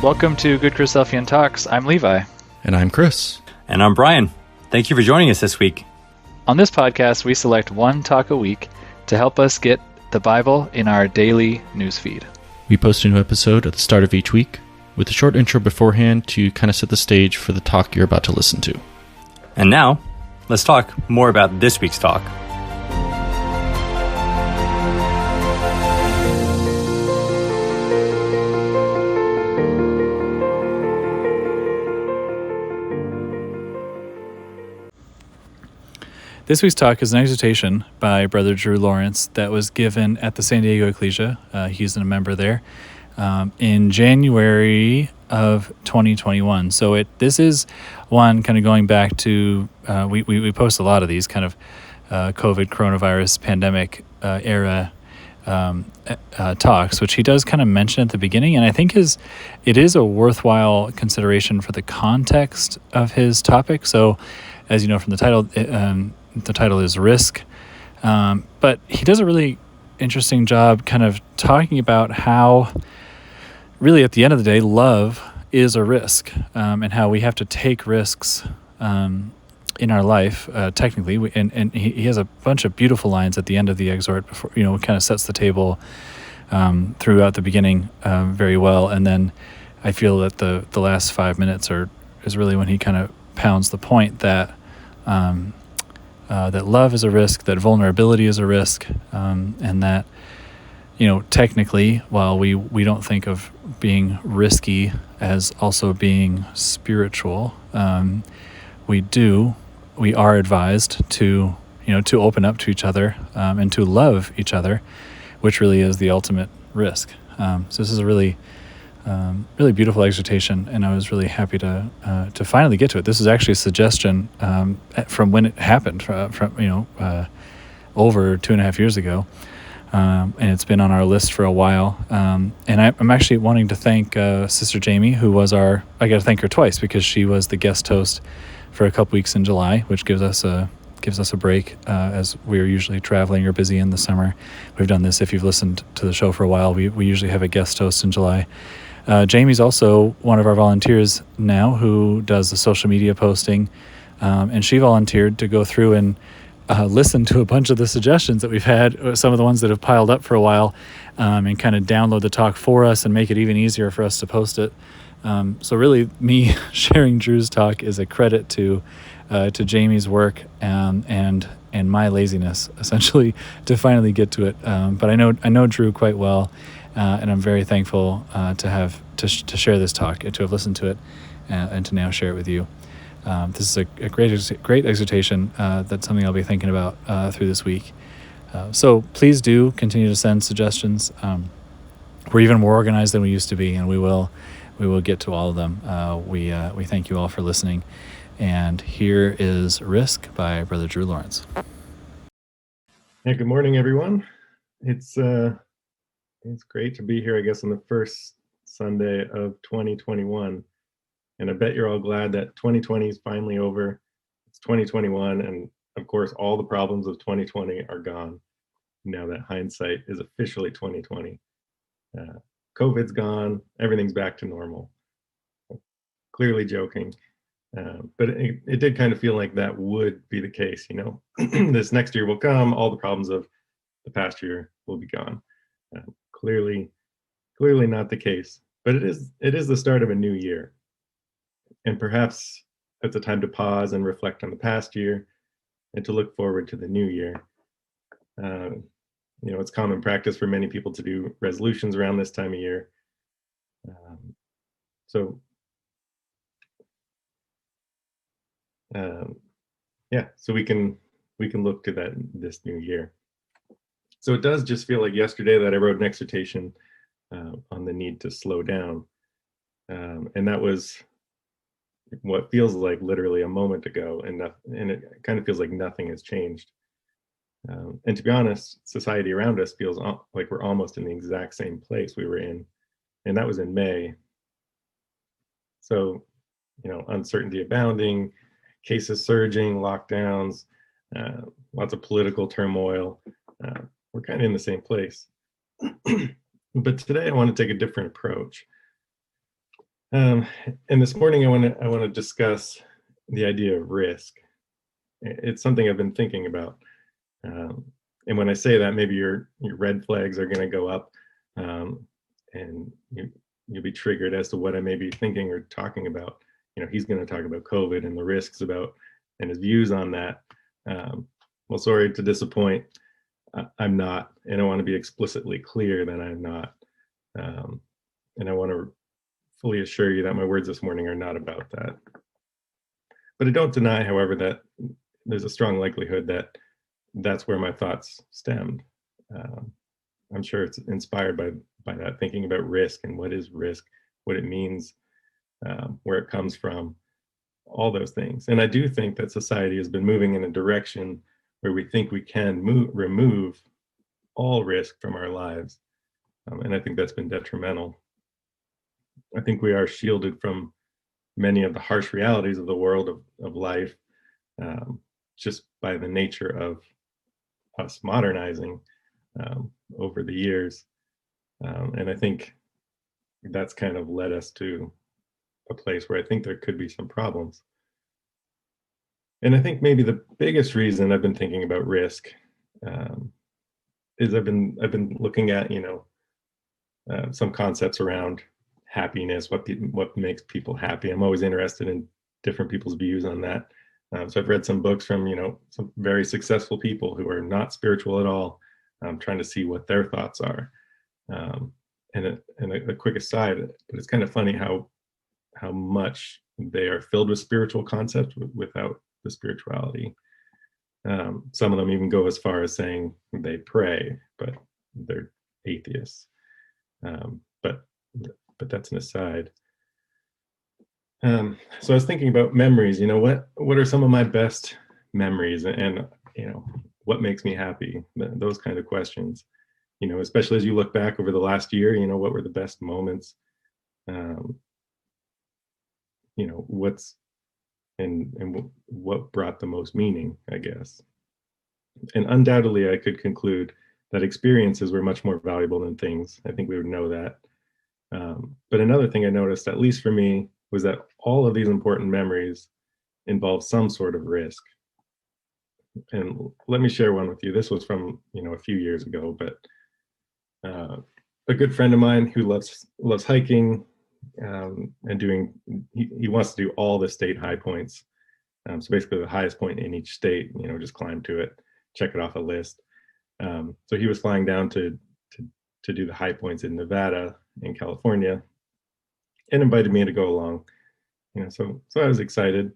Welcome to GoodChristadelphianTalks. I'm Levi. And I'm Chris. And I'm Brian. Thank you for joining us this week. On this podcast, we select one talk a week to help us get the Bible in our daily newsfeed. We post a new episode at the start of each week with a short intro beforehand to kind of set the stage for the talk you're about to listen to. And now, let's talk more about this week's talk. This week's talk is an exhortation by Brother Drew Lawrence that was given at the San Diego Ecclesia. He's a member there in January of 2021. So this is one kind of going back to, we post a lot of these kind of COVID, coronavirus, pandemic era talks, which he does kind of mention at the beginning. And I think it is a worthwhile consideration for the context of his topic. So as you know from the title, the title is Risk, but he does a really interesting job kind of talking about how really at the end of the day, love is a risk, and how we have to take risks in our life, technically. And he has a bunch of beautiful lines at the end of the exhort before, kind of sets the table throughout the beginning very well. And then I feel that the last 5 minutes is really when he kind of pounds the point that that love is a risk, that vulnerability is a risk, and that, technically, while we don't think of being risky as also being spiritual, we are advised to open up to each other and to love each other, which really is the ultimate risk. So this is a really beautiful exhortation, and I was really happy to finally get to it. This is actually a suggestion from when it happened, from over 2.5 years ago, and it's been on our list for a while. And I'm actually wanting to thank Sister Jamie, who was I got to thank her twice because she was the guest host for a couple weeks in July, which gives us a break as we're usually traveling or busy in the summer. We've done this if you've listened to the show for a while. We usually have a guest host in July. Jamie's also one of our volunteers now who does the social media posting, and she volunteered to go through and listen to a bunch of the suggestions that we've had, some of the ones that have piled up for a while, and kind of download the talk for us and make it even easier for us to post it. So really, me sharing Drew's talk is a credit to Jamie's work and my laziness, essentially, to finally get to it. But I know Drew quite well. And I'm very thankful to share this talk and to have listened to it and to now share it with you. This is a great exhortation. That's something I'll be thinking about through this week. So please do continue to send suggestions. We're even more organized than we used to be, and we will get to all of them. We thank you all for listening. And here is Risk by Brother Drew Lawrence. Yeah, good morning, everyone. It's great to be here, I guess, on the first Sunday of 2021. And I bet you're all glad that 2020 is finally over. It's 2021. And of course, all the problems of 2020 are gone now that hindsight is officially 2020. COVID's gone. Everything's back to normal. Clearly joking. But it did kind of feel like that would be the case, This next year will come. All the problems of the past year will be gone. Clearly not the case, but it is the start of a new year, and perhaps it's a time to pause and reflect on the past year and to look forward to the new year. It's common practice for many people to do resolutions around this time of year. So we can look to this new year. So it does just feel like yesterday that I wrote an exhortation on the need to slow down. And that was what feels like literally a moment ago, and it kind of feels like nothing has changed. And to be honest, society around us feels like we're almost in the exact same place we were in, and that was in May. So, uncertainty abounding, cases surging, lockdowns, lots of political turmoil. We're kind of in the same place. But today I want to take a different approach. Um, and this morning, I want to discuss the idea of risk. It's something I've been thinking about. Um, and when I say that, maybe your red flags are going to go up, and you'll be triggered as to what I may be thinking or talking about. He's going to talk about COVID and the risks about and his views on that. Well, sorry to disappoint. I'm not, and I want to be explicitly clear that I'm not. And I want to fully assure you that my words this morning are not about that. But I don't deny, however, that there's a strong likelihood that that's where my thoughts stemmed. I'm sure it's inspired by that, thinking about risk and what is risk, what it means, where it comes from, all those things. And I do think that society has been moving in a direction where we think we can remove all risk from our lives. And I think that's been detrimental. I think we are shielded from many of the harsh realities of the world of life, just by the nature of us modernizing over the years. And I think that's kind of led us to a place where I think there could be some problems. And I think maybe the biggest reason I've been thinking about risk is I've been looking at some concepts around happiness, what makes people happy. I'm always interested in different people's views on that. So I've read some books from some very successful people who are not spiritual at all, trying to see what their thoughts are. And a quick aside, but it's kind of funny how much they are filled with spiritual concepts without the spirituality. Some of them even go as far as saying they pray, but they're atheists. But that's an aside. So I was thinking about memories. What are some of my best memories, and what makes me happy? Those kind of questions. Especially as you look back over the last year, what were the best moments? What's and what brought the most meaning, I guess. And undoubtedly, I could conclude that experiences were much more valuable than things. I think we would know that. But another thing I noticed, at least for me, was that all of these important memories involve some sort of risk. And let me share one with you. This was from a few years ago, but a good friend of mine who loves hiking, and he wants to do all the state high points. So basically the highest point in each state, just climb to it, check it off a list. So he was flying down to do the high points in Nevada and California, and invited me to go along. So I was excited.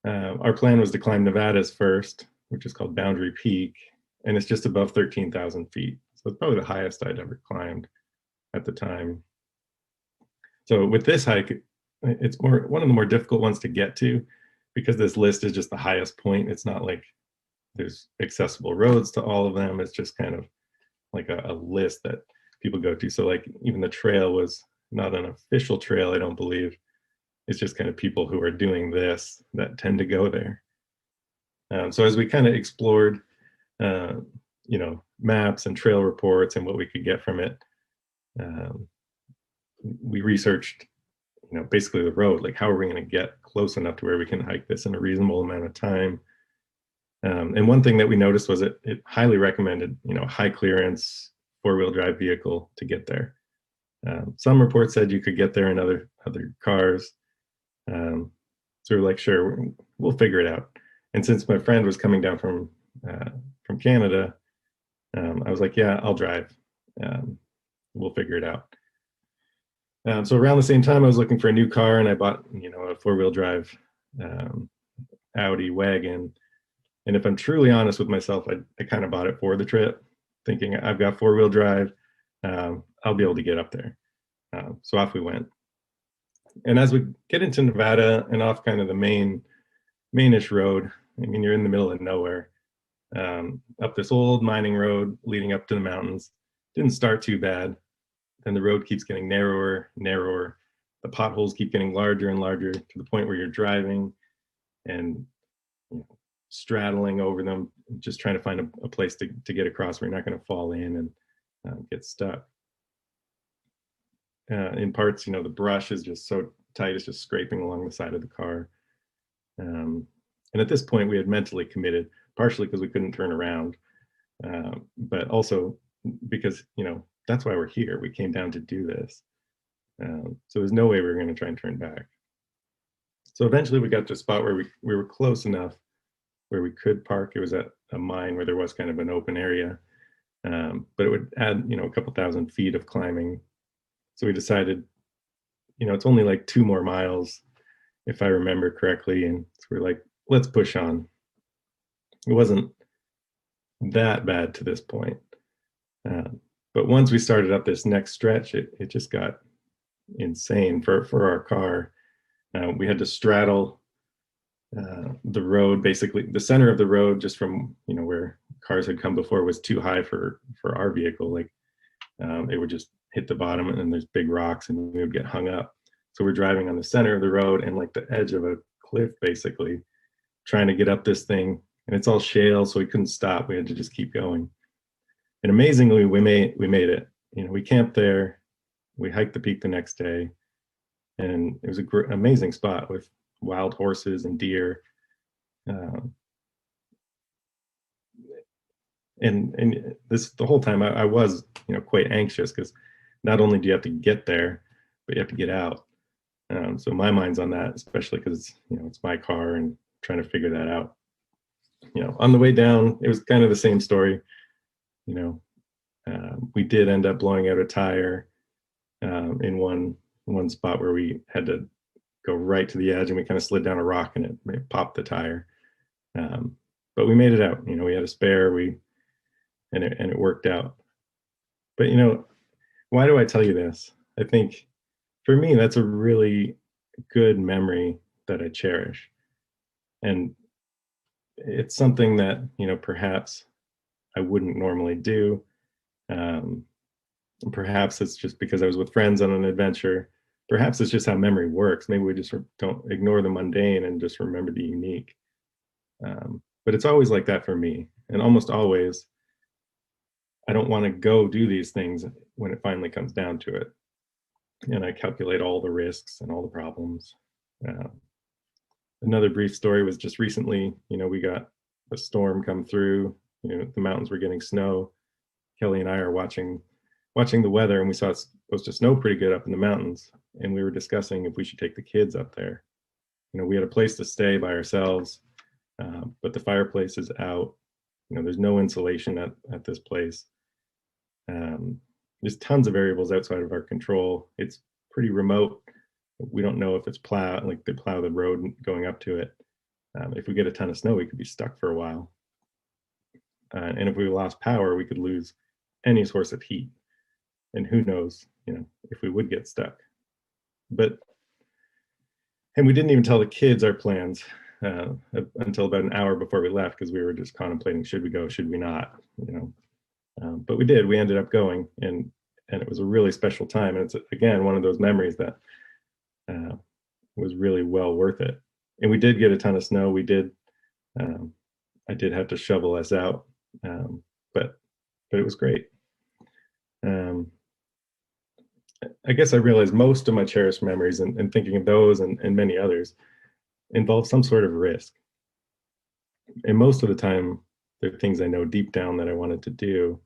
Our plan was to climb Nevada's first, which is called Boundary Peak, and it's just above 13,000 feet. So it's probably the highest I'd ever climbed at the time. So with this hike, it's one of the more difficult ones to get to, because this list is just the highest point. It's not like there's accessible roads to all of them. It's just kind of like a list that people go to. So like even the trail was not an official trail, I don't believe. It's just kind of people who are doing this that tend to go there. So as we kind of explored, maps and trail reports and what we could get from it, we researched, basically the road, like how are we going to get close enough to where we can hike this in a reasonable amount of time. And one thing that we noticed was it highly recommended, high clearance 4-wheel drive vehicle to get there. Some reports said you could get there in other cars. So we're like, sure, we'll figure it out. And since my friend was coming down from Canada, I was like, yeah, I'll drive. We'll figure it out. So around the same time, I was looking for a new car, and I bought, a 4-wheel drive Audi wagon. And if I'm truly honest with myself, I kind of bought it for the trip, thinking I've got 4-wheel drive, I'll be able to get up there. So off we went. And as we get into Nevada and off kind of the mainish road, you're in the middle of nowhere, up this old mining road leading up to the mountains. Didn't start too bad. Then the road keeps getting narrower. The potholes keep getting larger and larger, to the point where you're driving and straddling over them, just trying to find a place to get across where you're not going to fall in and get stuck. In parts, the brush is just so Titus just scraping along the side of the car. And at this point, we had mentally committed, partially because we couldn't turn around, but also because, that's why we're here. We came down to do this. So there's no way we were going to try and turn back. So eventually we got to a spot where we were close enough where we could park. It was at a mine where there was kind of an open area, but it would add, a couple thousand feet of climbing. So we decided, it's only like 2 more miles, if I remember correctly. And so we're like, let's push on. It wasn't that bad to this point. But once we started up this next stretch, it just got insane for our car. We had to straddle the road, basically the center of the road, just from where cars had come before, was too high for our vehicle. Like it would just hit the bottom, and then there's big rocks, and we would get hung up. So we're driving on the center of the road and like the edge of a cliff, basically trying to get up this thing, and it's all shale, so we couldn't stop. We had to just keep going. And amazingly, we made it. We camped there. We hiked the peak the next day, and it was an amazing spot with wild horses and deer. And this, the whole time I was, quite anxious, because not only do you have to get there, but you have to get out. So my mind's on that, especially because it's my car and trying to figure that out. On the way down, it was kind of the same story. We did end up blowing out a tire in one spot where we had to go right to the edge, and we kind of slid down a rock, and it popped the tire. But we made it out. We had a spare. And it worked out. But why do I tell you this? I think for me, that's a really good memory that I cherish. And it's something that, perhaps I wouldn't normally do. Perhaps it's just because I was with friends on an adventure. Perhaps it's just how memory works. Maybe we just don't ignore the mundane and just remember the unique. But it's always like that for me. And almost always, I don't want to go do these things when it finally comes down to it. And I calculate all the risks and all the problems. Another brief story was just recently, we got a storm come through. The mountains were getting snow. Kelly and I are watching the weather, and we saw it's supposed to snow pretty good up in the mountains. And we were discussing if we should take the kids up there. We had a place to stay by ourselves, but the fireplace is out. There's no insulation at this place. There's tons of variables outside of our control. It's pretty remote. We don't know if it's they plow the road going up to it. If we get a ton of snow, we could be stuck for a while. And if we lost power, we could lose any source of heat. And who knows, if we would get stuck. And we didn't even tell the kids our plans until about an hour before we left, because we were just contemplating, should we go, should we not, but we did. We ended up going, and it was a really special time. And it's, again, one of those memories that was really well worth it. And we did get a ton of snow. I did have to shovel us out, but it was great. I guess I realized most of my cherished memories, and thinking of those and many others, involve some sort of risk. And most of the time, they're things I know deep down that I wanted to do,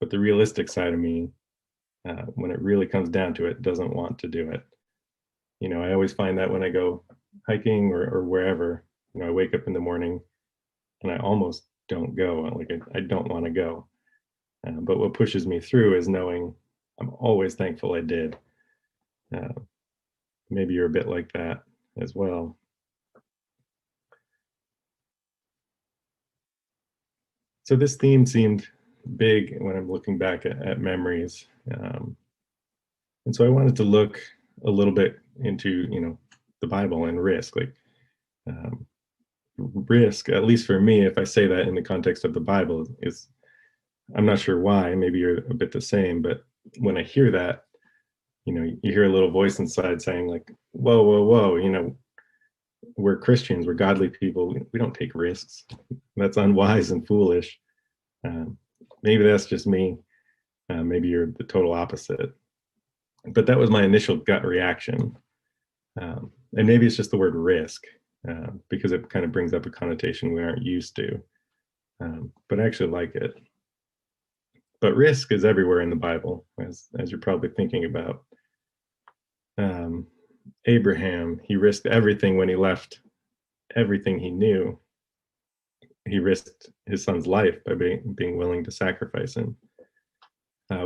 but the realistic side of me, when it really comes down to it, doesn't want to do it. I always find that when I go hiking or wherever, I wake up in the morning and I almost don't go. Like I don't want to go. But what pushes me through is knowing I'm always thankful I did. Maybe you're a bit like that as well. So this theme seemed big when I'm looking back at memories. And so I wanted to look a little bit into, the Bible and risk. Like risk, at least for me, if I say that in the context of the Bible, is, I'm not sure why, maybe you're a bit the same, but when I hear that, you hear a little voice inside saying like, whoa, we're Christians, we're godly people, we don't take risks. That's unwise and foolish. Maybe that's just me. Maybe you're the total opposite. But that was my initial gut reaction. And maybe it's just the word risk, because it kind of brings up a connotation we aren't used to. But I actually like it. But risk is everywhere in the Bible, as you're probably thinking about. Abraham, he risked everything when he left everything he knew. He risked his son's life by being willing to sacrifice him.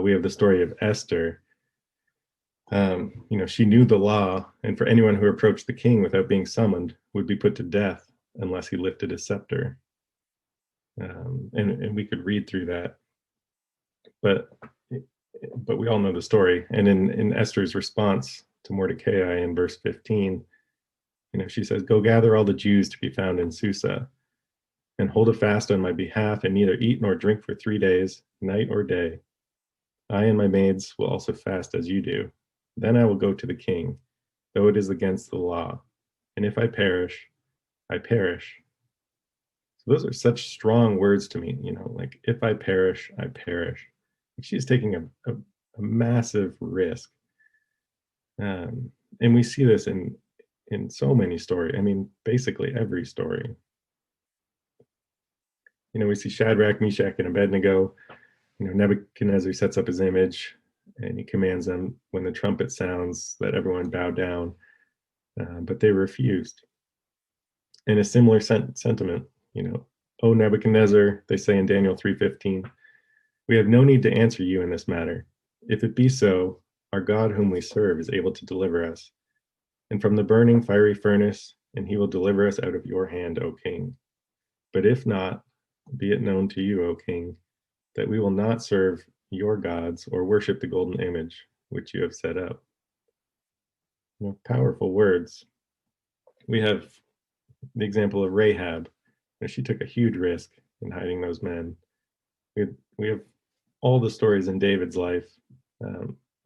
We have the story of Esther. She knew the law, and for anyone who approached the king without being summoned would be put to death unless he lifted his scepter. And we could read through that, but we all know the story. And in Esther's response to Mordecai in verse 15, she says, "Go gather all the Jews to be found in Susa, and hold a fast on my behalf, and neither eat nor drink for 3 days, night or day. I and my maids will also fast as you do. Then I will go to the king, though it is against the law. And if I perish, I perish." So those are such strong words to me, like, if I perish, I perish. She's taking a massive risk. And we see this in so many stories. I mean, basically every story. We see Shadrach, Meshach, and Abednego. Nebuchadnezzar sets up his image, and he commands them, when the trumpet sounds, that everyone bow down. But they refused. In a similar sentiment, "O Nebuchadnezzar," they say in Daniel 3:15, "we have no need to answer you in this matter. If it be so, our God whom we serve is able to deliver us, and from the burning fiery furnace, and he will deliver us out of your hand, O king. But if not, be it known to you, O king, that we will not serve your gods or worship the golden image which you have set up." Powerful words. We have the example of Rahab. She took a huge risk in hiding those men. We have all the stories in David's life,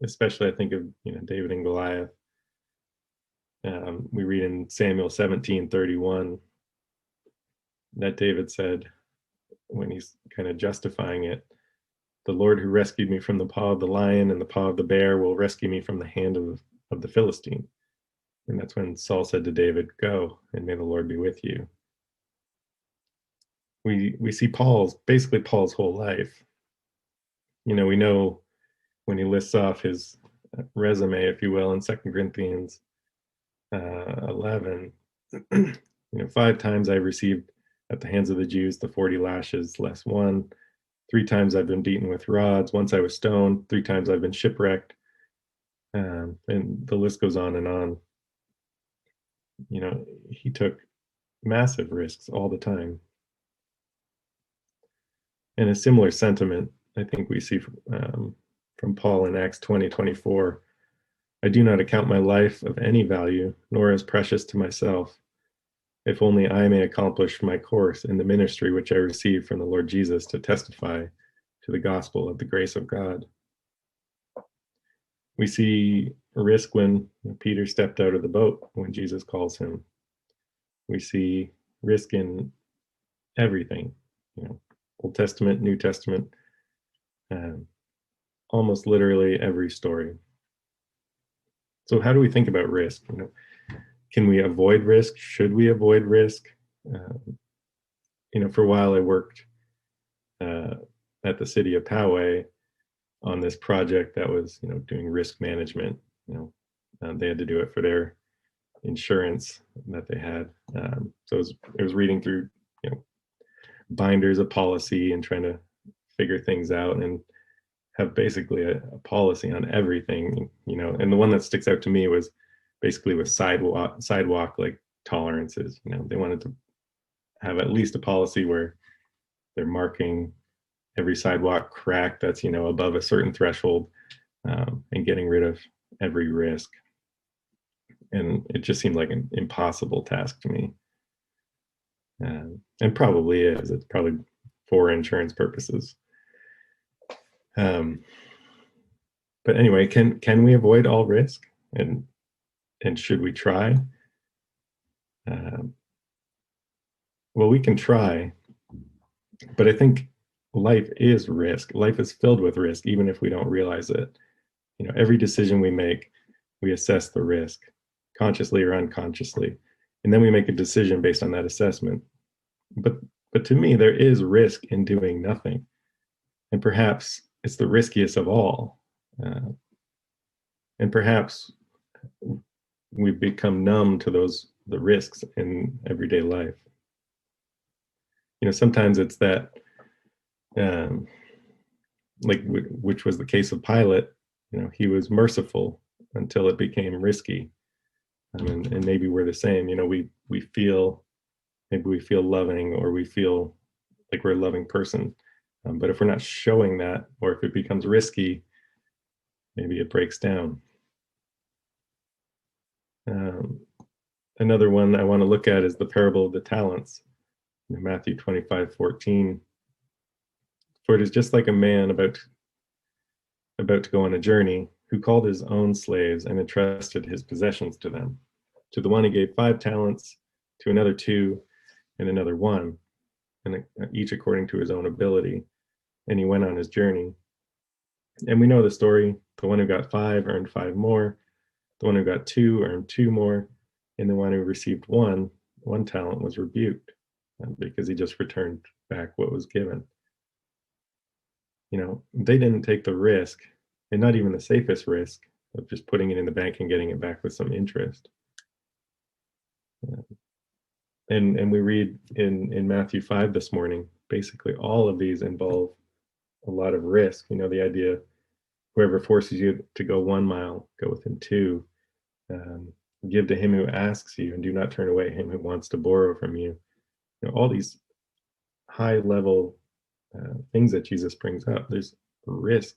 especially I think of David and Goliath. We read in Samuel 17:31 that David said, when he's kind of justifying it, "The Lord who rescued me from the paw of the lion and the paw of the bear will rescue me from the hand of the Philistine." And that's when Saul said to David, "Go, and may the Lord be with you." We see Paul's whole life. We know when he lists off his resume, if you will, in 2 Corinthians 11, 5 times I received at the hands of the Jews the 40 lashes less 1. 3 times I've been beaten with rods. Once I was stoned. 3 times I've been shipwrecked. And the list goes on and on. He took massive risks all the time. And a similar sentiment, I think we see from Paul in Acts 20:24. "I do not account my life of any value, nor as precious to myself, if only I may accomplish my course in the ministry which I received from the Lord Jesus to testify to the gospel of the grace of God." We see a risk when Peter stepped out of the boat when Jesus calls him. We see risk in everything, Old Testament, New Testament, almost literally every story. So how do we think about risk? Can we avoid risk? Should we avoid risk? For a while I worked at the city of Poway on this project that was, doing risk management. They had to do it for their insurance that they had. So it was reading through, binders of policy and trying to figure things out and have basically a policy on everything, and the one that sticks out to me was basically with sidewalk like tolerances. They wanted to have at least a policy where they're marking every sidewalk crack that's above a certain threshold, and getting rid of every risk. And it just seemed like an impossible task to me, and probably is. It's probably for insurance purposes. But anyway, can we avoid all risk, and should we try? Well, we can try, but I think life is risk. Life is filled with risk, even if we don't realize it. Every decision we make, we assess the risk. consciously or unconsciously. And then we make a decision based on that assessment. But to me, there is risk in doing nothing. And perhaps it's the riskiest of all. And perhaps we've become numb to the risks in everyday life. Sometimes it's that, which was the case of Pilate. He was merciful until it became risky. And maybe we're the same. We feel loving, or we feel like we're a loving person. But if we're not showing that, or if it becomes risky, maybe it breaks down. Another one I want to look at is the parable of the talents. Matthew 25:14. For it is just like a man about to go on a journey, who called his own slaves and entrusted his possessions to them. To the one he gave 5 talents, to another 2, and another 1, and each according to his own ability. And he went on his journey. And we know the story. The one who got 5 earned 5 more. The one who got 2 earned 2 more. And the one who received 1 talent was rebuked, because he just returned back what was given. They didn't take the risk, and not even the safest risk, of just putting it in the bank and getting it back with some interest. And we read in Matthew 5 this morning, basically all of these involve a lot of risk. The idea, whoever forces you to go 1 mile, go with him 2. Give to him who asks you, and do not turn away him who wants to borrow from you. All these high level things that Jesus brings up, there's risk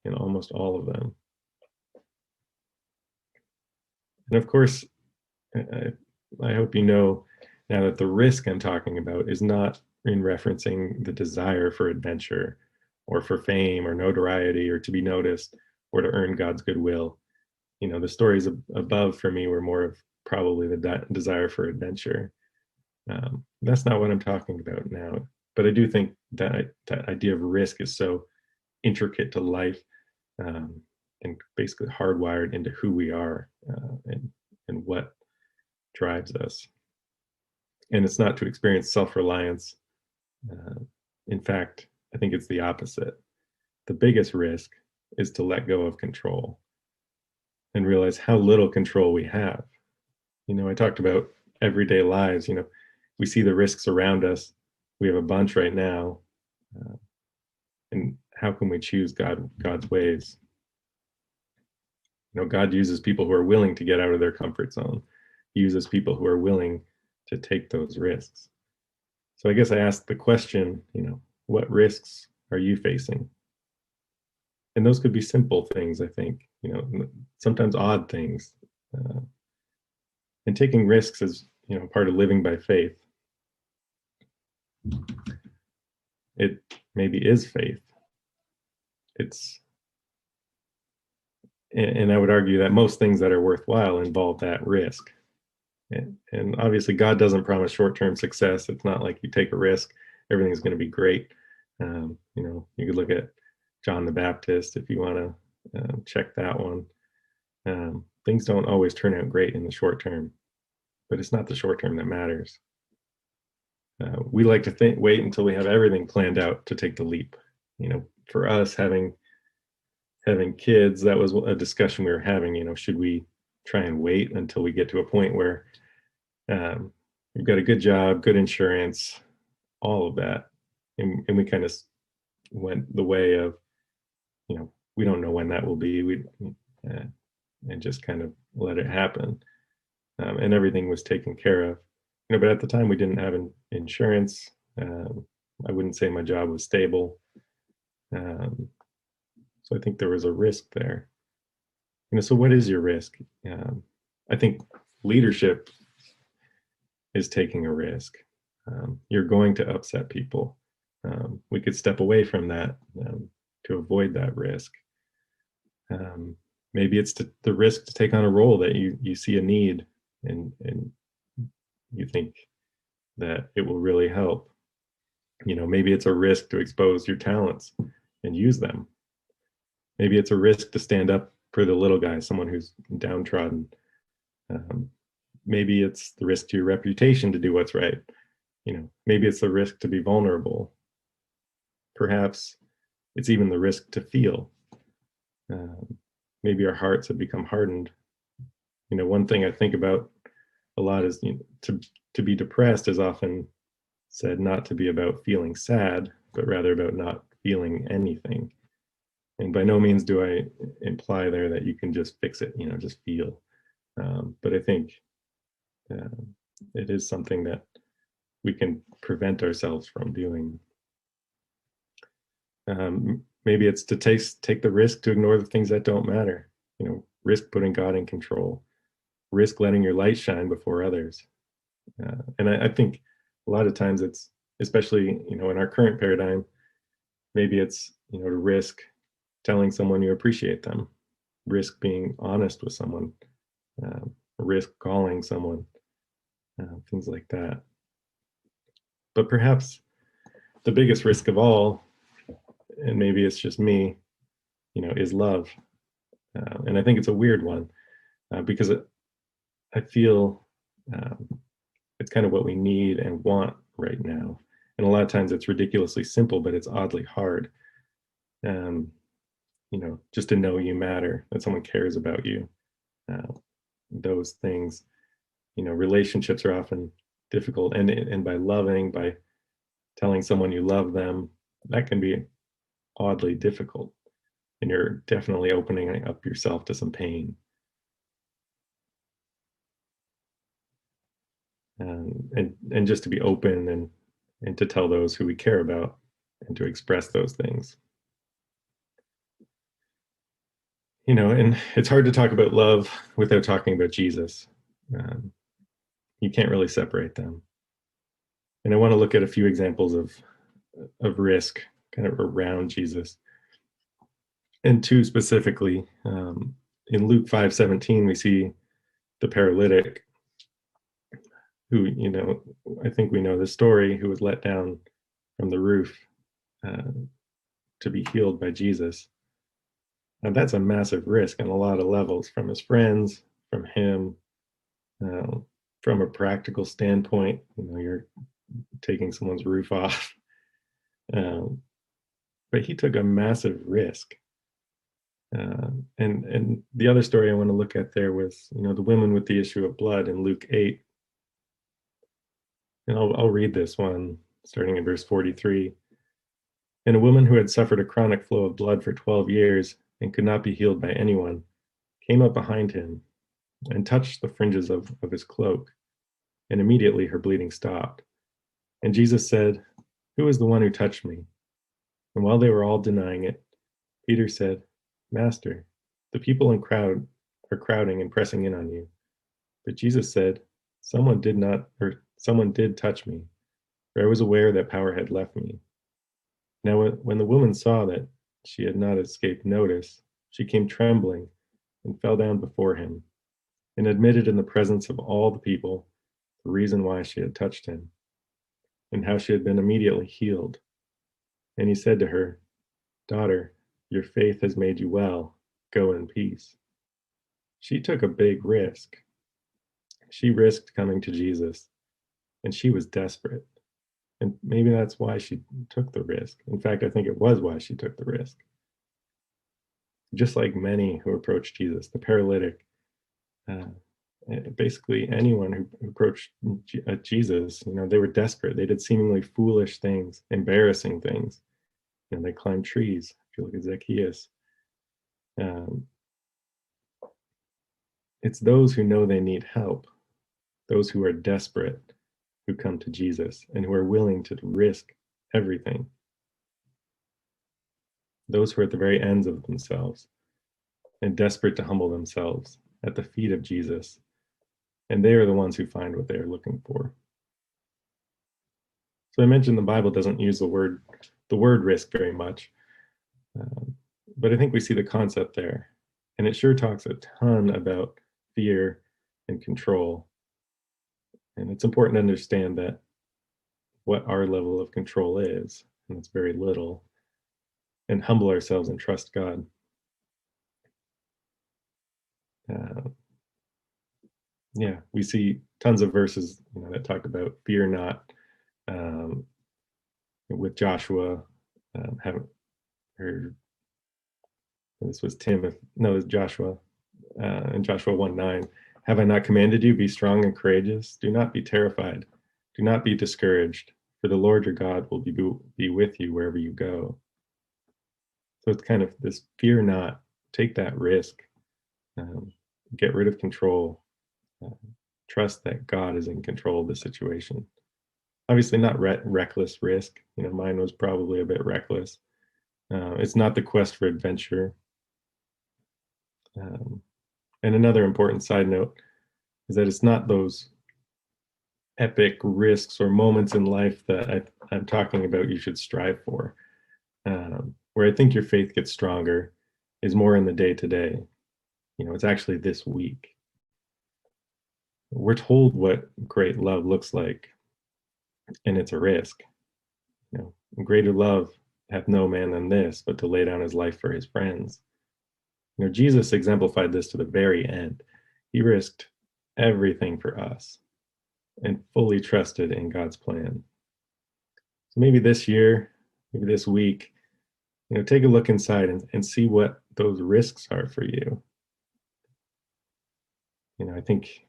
in almost all of them. And of course, I hope you know now that the risk I'm talking about is not in referencing the desire for adventure, or for fame or notoriety, or to be noticed, or to earn God's goodwill. The stories above for me were more of probably the desire for adventure. That's not what I'm talking about now. But I do think that idea of risk is so intricate to life, and basically hardwired into who we are, and what drives us. And it's not to experience self-reliance. In fact, I think it's the opposite. The biggest risk is to let go of control and realize how little control we have. I talked about everyday lives. We see the risks around us. We have a bunch right now. And how can we choose God's ways? God uses people who are willing to get out of their comfort zone. He uses people who are willing to take those risks. So I guess I asked the question, what risks are you facing? And those could be simple things, I think, sometimes odd things. And taking risks is, part of living by faith. It maybe is faith. And I would argue that most things that are worthwhile involve that risk. And obviously God doesn't promise short-term success. It's not like you take a risk, everything's going to be great. You could look at John the Baptist if you want to check that one. Things don't always turn out great in the short term, but it's not the short term that matters. We like to wait until we have everything planned out to take the leap. For us, having kids, that was a discussion we were having. Should we try and wait until we get to a point where we've got a good job, good insurance, all of that, and we kind of went the way of, we don't know when that will be. And just kind of let it happen, and everything was taken care of. But at the time we didn't have insurance. I wouldn't say my job was stable. So I think there was a risk there. So what is your risk? I think leadership is taking a risk. You're going to upset people. We could step away from that to avoid that risk. Maybe it's the risk to take on a role that you see a need, and you think that it will really help. Maybe it's a risk to expose your talents and use them. Maybe it's a risk to stand up for the little guy, someone who's downtrodden. Maybe it's the risk to your reputation to do what's right. Maybe it's the risk to be vulnerable. Perhaps it's even the risk to feel. Maybe our hearts have become hardened. One thing I think about a lot is to be depressed is often said not to be about feeling sad, but rather about not feeling anything. And by no means do I imply there that you can just fix it, just feel. But I think it is something that we can prevent ourselves from doing. Maybe it's to take the risk to ignore the things that don't matter. Risk putting God in control. Risk letting your light shine before others. And I think a lot of times it's, especially in our current paradigm, maybe it's to risk telling someone you appreciate them, risk being honest with someone, risk calling someone, things like that. But perhaps the biggest risk of all, and maybe it's just me, is love. And I think it's a weird one because I feel it's kind of what we need and want right now. And a lot of times it's ridiculously simple, but it's oddly hard. Just to know you matter, that someone cares about you. Those things, relationships are often difficult. And by loving, by telling someone you love them, that can be oddly difficult. And you're definitely opening up yourself to some pain. And just to be open and to tell those who we care about and to express those things. And it's hard to talk about love without talking about Jesus. You can't really separate them. And I want to look at a few examples of risk kind of around Jesus. And two specifically, in Luke 5:17, we see the paralytic who, I think we know the story, who was let down from the roof to be healed by Jesus. And that's a massive risk on a lot of levels, from his friends, from him, from a practical standpoint. You're taking someone's roof off. But he took a massive risk. And the other story I want to look at there was, the woman with the issue of blood in Luke 8. And I'll read this one, starting in verse 43. And a woman who had suffered a chronic flow of blood for 12 years and could not be healed by anyone came up behind him and touched the fringes of his cloak. And immediately her bleeding stopped. And Jesus said, "Who is the one who touched me?" And while they were all denying it, Peter said, "Master, the people in crowd are crowding and pressing in on you." But Jesus said, someone did touch me, for I was aware that power had left me. Now, when the woman saw that she had not escaped notice, she came trembling and fell down before him and admitted in the presence of all the people the reason why she had touched him and how she had been immediately healed. And he said to her, "Daughter, your faith has made you well. Go in peace." She took a big risk. She risked coming to Jesus, and she was desperate. And maybe that's why she took the risk. In fact, I think it was why she took the risk. Just like many who approached Jesus, the paralytic, basically anyone who approached Jesus, they were desperate. They did seemingly foolish things, embarrassing things. They climbed trees. If you look at Zacchaeus, it's those who know they need help, those who are desperate, who come to Jesus and who are willing to risk everything. Those who are at the very ends of themselves and desperate to humble themselves at the feet of Jesus. And they are the ones who find what they are looking for. So I mentioned the Bible doesn't use the word risk very much, but I think we see the concept there. And it sure talks a ton about fear and control. And it's important to understand that what our level of control is, and it's very little, and humble ourselves and trust God. we see tons of verses that talk about fear not. With Joshua, this was Joshua, in Joshua 1:9. Have I not commanded you? Be strong and courageous. Do not be terrified. Do not be discouraged, for the Lord your God will be with you wherever you go. So it's kind of this fear not, take that risk, get rid of control, trust that God is in control of the situation. Obviously not reckless risk. Mine was probably a bit reckless. It's not the quest for adventure. And another important side note is that it's not those epic risks or moments in life that I'm talking about you should strive for. Where I think your faith gets stronger is more in the day-to-day. It's actually this week. We're told what great love looks like, and it's a risk. Greater love hath no man than this, but to lay down his life for his friends. Jesus exemplified this to the very end. He risked everything for us and fully trusted in God's plan. So maybe this year, maybe this week, take a look inside and see what those risks are for you. I think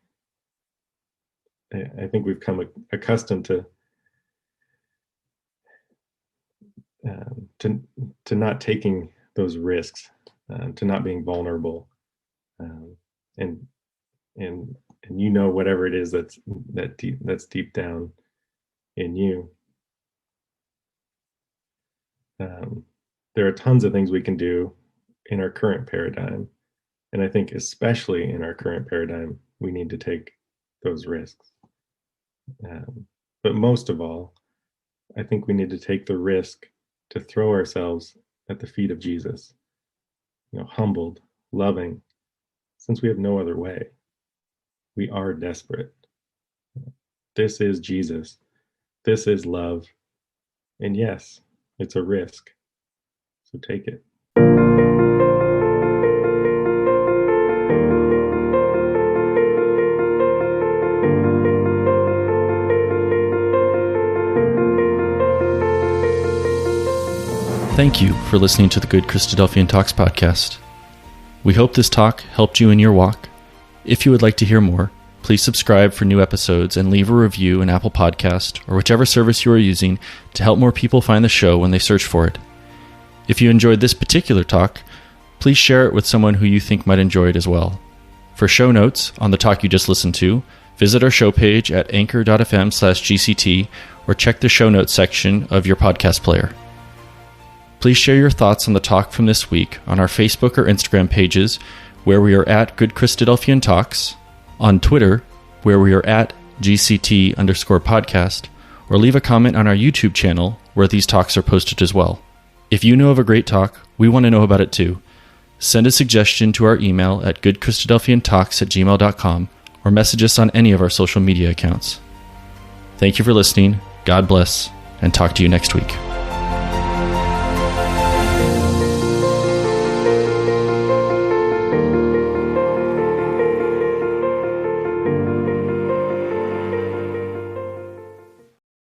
we've come accustomed to not taking those risks, to not being vulnerable, and whatever it is that's deep down in you. There are tons of things we can do in our current paradigm, and I think especially in our current paradigm, we need to take those risks. But most of all, I think we need to take the risk to throw ourselves at the feet of Jesus, humbled, loving, since we have no other way. We are desperate. This is Jesus. This is love. And yes, it's a risk. So take it. Thank you for listening to the Good Christadelphian Talks podcast. We hope this talk helped you in your walk. If you would like to hear more, please subscribe for new episodes and leave a review in Apple Podcast or whichever service you are using to help more people find the show when they search for it. If you enjoyed this particular talk, please share it with someone who you think might enjoy it as well. For show notes on the talk you just listened to, visit our show page at anchor.fm/GCT or check the show notes section of your podcast player. Please share your thoughts on the talk from this week on our Facebook or Instagram pages, where we are at GoodChristadelphianTalks, on Twitter, where we are at GCT_podcast, or leave a comment on our YouTube channel, where these talks are posted as well. If you know of a great talk, we want to know about it too. Send a suggestion to our email at goodchristadelphiantalks@gmail.com or message us on any of our social media accounts. Thank you for listening, God bless, and talk to you next week.